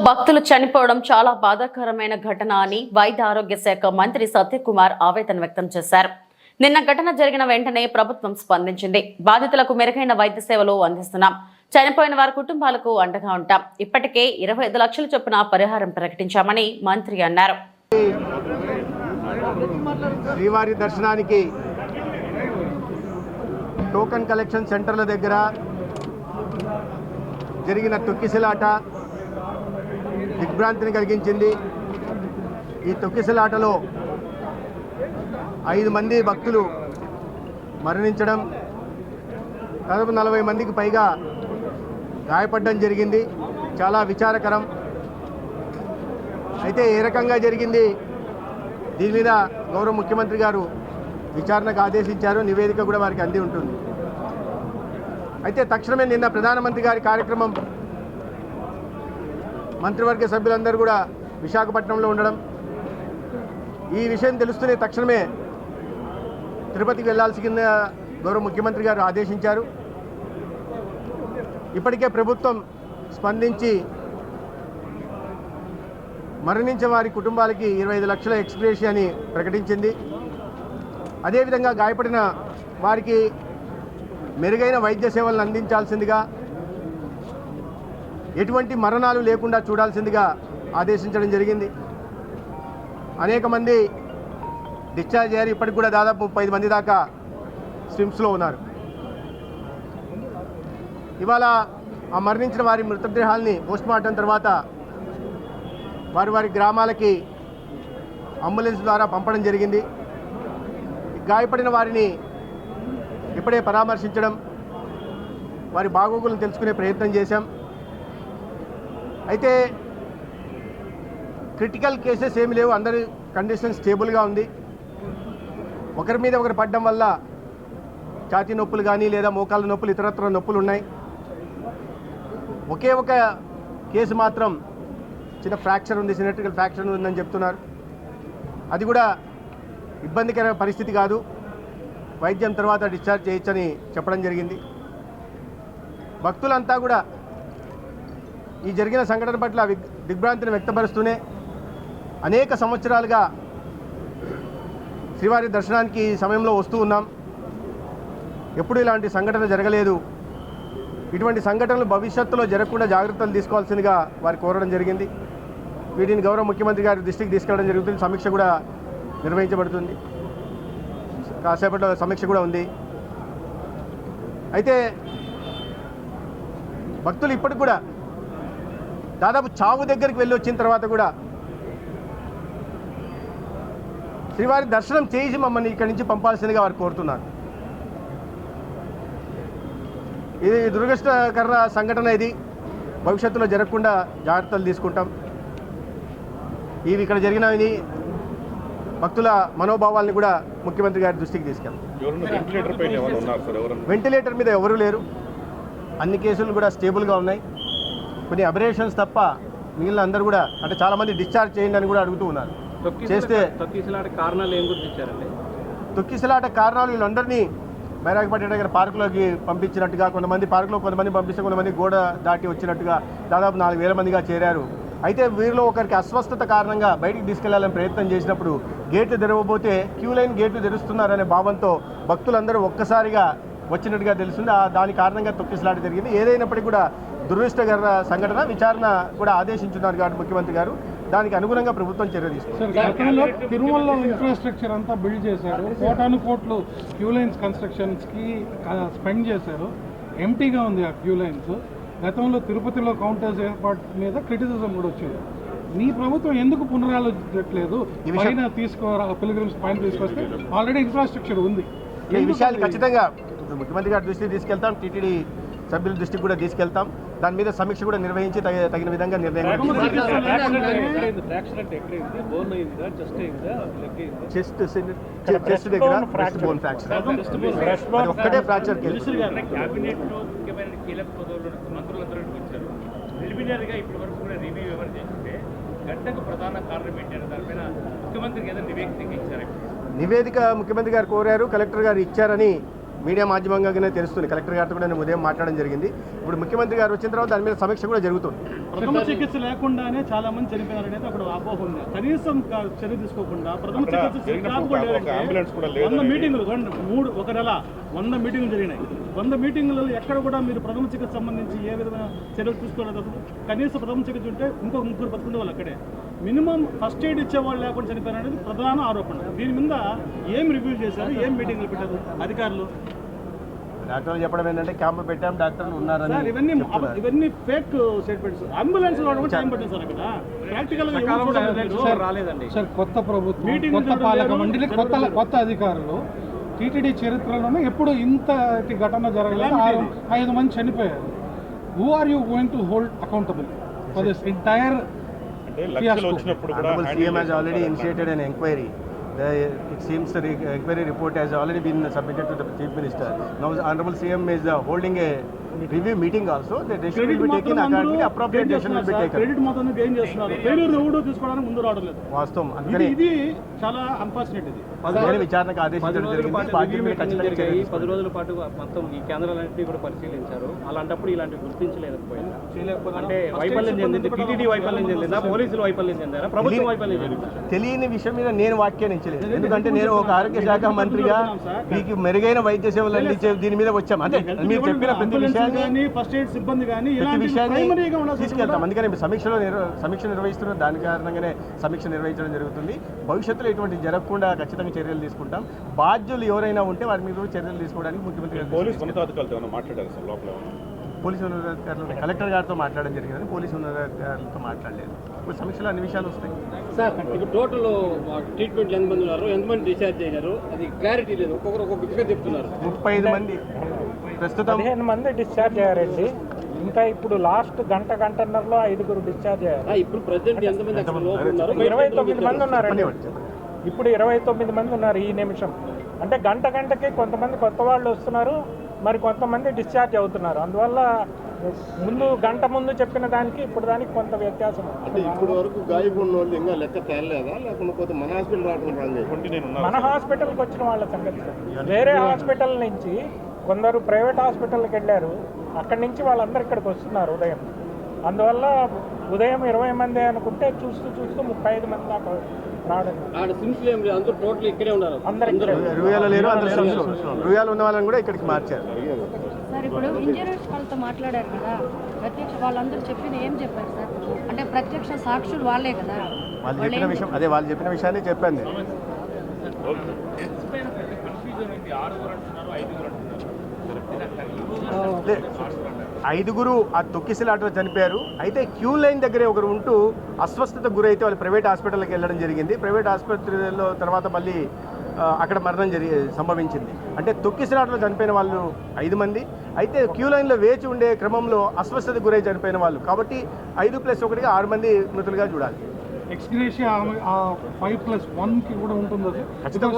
భక్తులు చనిపోవడం చాలా బాధాకరమైన ఘటన అని వైద్య ఆరోగ్య శాఖ మంత్రి సత్యకుమార్ ఆవేదన వ్యక్తం చేశారు. నిన్న ఘటన జరిగిన వెంటనే ప్రభుత్వం స్పందించింది. బాధితులకు మెరుగైన వైద్య సేవలు అందిస్తున్నాం. చనిపోయిన వారి కుటుంబాలకు అండగా ఉంటాం. ఇప్పటికే 25 లక్షల చొప్పున పరిహారం ప్రకటించామని మంత్రి అన్నారు. శ్రీవారి దర్శనానికి టోకన్ కలెక్షన్ సెంటర్ల దగ్గర జరిగిన తొక్కిసలాట దిగ్భ్రాంతిని కలిగించింది. ఈ తొక్కిసలాటలో 5 మంది భక్తులు మరణించడం, దాదాపు 40 మందికి పైగా గాయపడడం జరిగింది. చాలా విచారకరం. అయితే ఏ రకంగా జరిగింది, దీని మీద గౌరవ ముఖ్యమంత్రి గారు విచారణకు ఆదేశించారు. నివేదిక కూడా వారికి అంది ఉంటుంది. అయితే తక్షణమే నిన్న ప్రధానమంత్రి గారి కార్యక్రమం, మంత్రివర్గ సభ్యులందరూ కూడా విశాఖపట్నంలో ఉండడం, ఈ విషయం తెలుస్తూనే తక్షణమే తిరుపతికి వెళ్లాల్సిన గౌరవ ముఖ్యమంత్రి గారు ఆదేశించారు. ఇప్పటికే ప్రభుత్వం స్పందించి మరణించిన వారి కుటుంబాలకి 25 లక్షల ఎక్స్గ్రేషియాని ప్రకటించింది. అదేవిధంగా గాయపడిన వారికి మెరుగైన వైద్య సేవలను అందించాల్సిందిగా, ఎటువంటి మరణాలు లేకుండా చూడాల్సిందిగా ఆదేశించడం జరిగింది. అనేక మంది డిశ్చార్జ్ అయ్యారు. ఇప్పటికి కూడా దాదాపు 35 మంది దాకా స్విమ్స్లో ఉన్నారు. ఇవాళ ఆ మరణించిన వారి మృతదేహాల్ని పోస్ట్మార్టం తర్వాత వారి వారి గ్రామాలకి అంబులెన్స్ ద్వారా పంపడం జరిగింది. గాయపడిన వారిని ఇప్పుడే పరామర్శించడం, వారి బాగోగులను తెలుసుకునే ప్రయత్నం చేశాం. అయితే క్రిటికల్ కేసెస్ ఏమి లేవు. అందరి కండిషన్ స్టేబుల్గా ఉంది. ఒకరి మీద ఒకరు పడడం వల్ల ఛాతీ నొప్పులు కానీ లేదా మోకాళ్ళ నొప్పులు, ఇతరత్ర నొప్పులు ఉన్నాయి. ఒకే ఒక కేసు మాత్రం చిన్న ఫ్రాక్చర్ ఉంది, సిమెట్రికల్ ఫ్రాక్చర్ ఉందని చెప్తున్నారు. అది కూడా ఇబ్బందికర పరిస్థితి కాదు, వైద్యం తర్వాత డిశ్చార్జ్ చేయొచ్చని చెప్పడం జరిగింది. భక్తులంతా కూడా ఈ జరిగిన సంఘటన పట్ల దిగ్భ్రాంతిని వ్యక్తపరుస్తూనే అనేక సంవత్సరాలుగా శ్రీవారి దర్శనానికి ఈ సమయంలో వస్తూ ఉన్నాం. ఎప్పుడు ఇలాంటి సంఘటన జరగలేదు. ఇటువంటి సంఘటనలు భవిష్యత్తులో జరగకుండా జాగ్రత్తలు తీసుకోవాల్సిందిగా వారు కోరడం జరిగింది. వీటిని గౌరవ ముఖ్యమంత్రి గారి దృష్టికి తీసుకెళ్ళడం జరుగుతుంది. సమీక్ష కూడా నిర్వహించబడుతుంది. కాసేపట్లో సమీక్ష కూడా ఉంది. అయితే భక్తులు ఇప్పటికి కూడా దాదాపు చావు దగ్గరికి వెళ్ళి వచ్చిన తర్వాత కూడా శ్రీవారి దర్శనం చేసి మమ్మల్ని ఇక్కడి నుంచి పంపాల్సిందిగా వారు కోరుతున్నారు. ఇది దురదృష్టకర సంఘటన. ఇది భవిష్యత్తులో జరగకుండా జాగ్రత్తలు తీసుకుంటాం. ఇవి ఇక్కడ జరిగినవి భక్తుల మనోభావాల్ని కూడా ముఖ్యమంత్రి గారి దృష్టికి తీసుకెళ్తాం. వెంటిలేటర్ మీద ఎవరూ లేరు. అన్ని కేసులు కూడా స్టేబుల్గా ఉన్నాయి. కొన్ని అబరేషన్స్ తప్ప మిగిలిన అందరూ కూడా, అంటే చాలామంది డిశ్చార్జ్ చేయండి అని కూడా అడుగుతూ ఉన్నారు. చేస్తే తొక్కిసలాట కారణాలు ఏం గుర్తించారండి? తొక్కిసలాట కారణాలు వీళ్ళందరినీ బైరాగపట్నం దగ్గర పార్కులోకి పంపించినట్టుగా, కొంతమంది పార్కులో కొంతమంది పంపిస్తే కొంతమంది గోడ దాటి వచ్చినట్టుగా దాదాపు 4000 మందిగా చేరారు. అయితే వీరిలో ఒకరికి అస్వస్థత కారణంగా బయటికి తీసుకెళ్లాలని ప్రయత్నం చేసినప్పుడు గేట్లు తెరవబోతే క్యూ లైన్ గేట్లు తెరుస్తున్నారనే భావంతో భక్తులందరూ ఒక్కసారిగా వచ్చినట్టుగా తెలుస్తుంది. దాని కారణంగా తొక్కిసలాట జరిగింది. ఏదైనప్పటికీ కూడా దురదృష్టకర సంఘటన. విచారణ కూడా ఆదేశించున్నారు కాబట్టి ముఖ్యమంత్రి గారు దానికి అనుగుణంగా ప్రభుత్వం చర్య తీసుకుంది. తిరుమలలో ఇన్ఫ్రాస్ట్రక్చర్ అంతా బిల్డ్ చేశారు. కోటాను కోట్లు క్యూ లైన్స్ కన్స్ట్రక్షన్స్కి స్పెండ్ చేశారు. ఎంటీగా ఉంది ఆ క్యూ లైన్స్. గతంలో తిరుపతిలో కౌంటర్స్ ఏర్పాటు మీద క్రిటిసిజం కూడా వచ్చింది. మీ ప్రభుత్వం ఎందుకు పునరాలోచించట్లేదు? పైన పిల్గ్రిమ్స్ పైన తీసుకొస్తే ఆల్రెడీ ఇన్ఫ్రాస్ట్రక్చర్ ఉంది. ఈ విషయాలు ఖచ్చితంగా ముఖ్యమంత్రి గారి దృష్టికి తీసుకెళ్తాం. టీటీడీ సభ్యుల దృష్టికి కూడా తీసుకెళ్తాం. దాని మీద సమీక్ష కూడా నిర్వహించి తగిన విధంగా నిర్ణయం చెస్ట్ దగ్గర బోన్ ఫ్రాక్చర్, ఒక్కటే ఫ్రాక్చర్. నివేదిక ముఖ్యమంత్రి గారు కోరారు, కలెక్టర్ గారు ఇచ్చారని మీడియా మాధ్యమంగానే తెలుస్తుంది. కలెక్టర్ గారితో కూడా నేను ఉదయం మాట్లాడడం జరిగింది. ఇప్పుడు ముఖ్యమంత్రి గారు వచ్చిన తర్వాత దాని మీద సమీక్ష కూడా జరుగుతుంది. ప్రథమ చికిత్స లేకుండానే చాలా మంది చనిపోయారు అనేది అక్కడ అపోహ ఉంది. కనీసం చర్య తీసుకోకుండా ప్రథమ చికిత్స 100 మీటింగులు 100 మీటింగులు జరిగినాయి. 100 మీటింగులలో ఎక్కడ కూడా మీరు ప్రథమ చికిత్స సంబంధించి ఏ విధమైన చర్యలు తీసుకోలేదు. అసలు కనీసం ప్రథమ చికిత్స ఉంటే ఇంకొక 3 బతుకుండే వాళ్ళు అక్కడే. మినిమం ఫస్ట్ ఎయిడ్ ఇచ్చేవాళ్ళు లేకుండా చనిపోయారు అనేది ప్రధాన ఆరోపణ. దీని మీద ఏం రివ్యూ చేశారు, ఏం మీటింగ్లు పెట్టారు అధికారులు? డాక్టర్లు చెప్పడం ఏంటంటే క్యాంపు పెట్టాం, డాక్టర్లు ఉన్నారని. సార్ ఇవన్నీ ఫేక్ స్టేట్మెంట్స్. అంబులెన్స్ కూడా టైం పట్టింది సార్ అక్కడ. ప్రాక్టికల్ గా రాలేదండి సార్ కొత్త ప్రభుత్వం, కొత్త పాలక మండలి, కొత్త అధికారులు టీటీడీ చరిత్రలోనే ఎప్పుడు ఇంతటి ఘటన జరగలేదు. 5 మంది చనిపోయారు. Who are you going to hold accountable for this entire Honorable CM has already initiated an inquiry. It seems the inquiry report has already been submitted to the Chief Minister. Now the Honorable CM is holding a review meeting also. The decision will be taken accordingly. Appropriate decision will be taken. Credit మొత్తం gain చేస్తున్నారు. Failure ఎవడో తీసుకోవడానికి ముందు రావడం లేదు. వాస్తవం. అందుకని ఇది చాలా అన్ఫార్చునేట్. ఇది విచారణకు ఆదేశించడం జరిగింది. బాధ్యత మీద ఖచ్చితంగా చర్య 10 రోజుల పాటు మొత్తం ఈ కేంద్రాలన్నింటినీ కూడా పరిశీలించారు. అలాంటప్పుడు ఇలాంటివి గుర్తించలేకపోయింది. అంటే వైఫల్యం చెందింది టీటీడీ, వైఫల్యం చెందిందా, పోలీసులు వైఫల్యం చెందారా, ప్రభుత్వం వైఫల్యం చెందిందా? తెలియని విషయం మీద నేను వ్యాఖ్యానించలేదు. ఎందుకంటే నేను ఒక ఆరోగ్య శాఖ మంత్రిగా మీకు మెరుగైన వైద్య సేవలు అందించే దీని మీద వచ్చాం. అంటే మీరు చెప్పిన ప్రతి విషయాన్ని, ఫస్ట్ ఎయిడ్ సిబ్బంది కానీ ప్రతి విషయాన్ని తీసుకెళ్తాం. అందుకని సమీక్ష నిర్వహిస్తున్న దాని కారణంగానే సమీక్ష నిర్వహించడం జరుగుతుంది. భవిష్యత్తులో ఇటువంటి జరగకుండా ఖచ్చితంగా చర్యలు తీసుకుంటాం. బాధ్యులు ఎవరైనా ఉంటే వారి మీద చర్యలు తీసుకోవడానికి ముఖ్యమంత్రి గారు పోలీసు ఉన్నతాధికారులు కలెక్టర్ గారితో మాట్లాడడం జరిగిందని పోలీసు ఉన్నతాధికారులతో మాట్లాడలేదు. ఇప్పుడు సమీక్షలో అన్ని విషయాలు వస్తాయి. సార్ ఇప్పుడు టోటల్ ట్రీట్మెంట్ ఎంతమంది ఉన్నారు, ఎంతమంది డిశ్చార్జ్ అయ్యారు, అది క్లారిటీ లేదు. ఒక్కొక్కరు ఒక్కొక్క విషయం చెప్తున్నారు. 35 మంది ప్రస్తుతం 15 మంది డిశ్చార్జ్ అయ్యారండి. ఇంకా ఇప్పుడు లాస్ట్ గంటన్నరలో 5 డిశ్చార్జ్ అయ్యారు. ఇప్పుడు ప్రెసిడెంట్ ఎంతమంది 29 మంది ఉన్నారండి. ఇప్పుడు 29 మంది ఉన్నారు ఈ నిమిషం. అంటే గంటకి కొంతమంది కొత్త వాళ్ళు వస్తున్నారు, మరి కొంతమంది డిశ్చార్జ్ అవుతున్నారు. అందువల్ల గంట ముందు చెప్పిన దానికి ఇప్పుడు దానికి కొంత వ్యత్యాసం. అంటే ఇప్పుడు వరకు గాయపడిన వాళ్ళు ఇంకా లెక్క తేలలేదా, లేకపోతే మన హాస్పిటల్ రావడం? మన హాస్పిటల్కి వచ్చిన వాళ్ళ సంగతి. వేరే హాస్పిటల్ నుంచి కొందరు ప్రైవేట్ హాస్పిటల్కి వెళ్ళారు. అక్కడి నుంచి వాళ్ళందరూ ఇక్కడికి వస్తున్నారు ఉదయం. అందువల్ల ఉదయం 20 మంది అనుకుంటే చూస్తూ 35 మంది దాకా రావడం. అందరూ టోటల్ ఇక్కడే ఉన్నారు. రుయాలో లేరు, అందరూ రుయాలో ఉన్న వాళ్ళని కూడా ఇక్కడికి మార్చారు. సార్ ఇప్పుడు ఇంజనీర్స్ వాళ్ళతో మాట్లాడారు కదా, వాళ్ళందరూ ఏం చెప్పారు సార్? అంటే ప్రత్యక్ష సాక్షులు వాళ్ళే కదా. వాళ్ళు చెప్పిన విషయాన్ని చెప్పాను నేను. ఐదుగురు ఆ తొక్కిసలాటలో చనిపోయారు. అయితే క్యూ లైన్ దగ్గరే ఒకరు ఉంటూ అస్వస్థతకు గురైతే వాళ్ళు ప్రైవేట్ హాస్పిటల్కి వెళ్ళడం జరిగింది. ప్రైవేట్ ఆసుపత్రిలో తర్వాత మళ్ళీ అక్కడ మరణం సంభవించింది. అంటే తొక్కిసలాటలో చనిపోయిన వాళ్ళు 5 మంది. అయితే క్యూ లైన్లో వేచి ఉండే క్రమంలో అస్వస్థతకు గురై చనిపోయిన వాళ్ళు. కాబట్టి 5+1గా 6 మంది మృతులుగా చూడాలి. ఎక్స్గ్రేషియా 5+1కి కూడా ఉంటుంది. ఖచ్చితంగా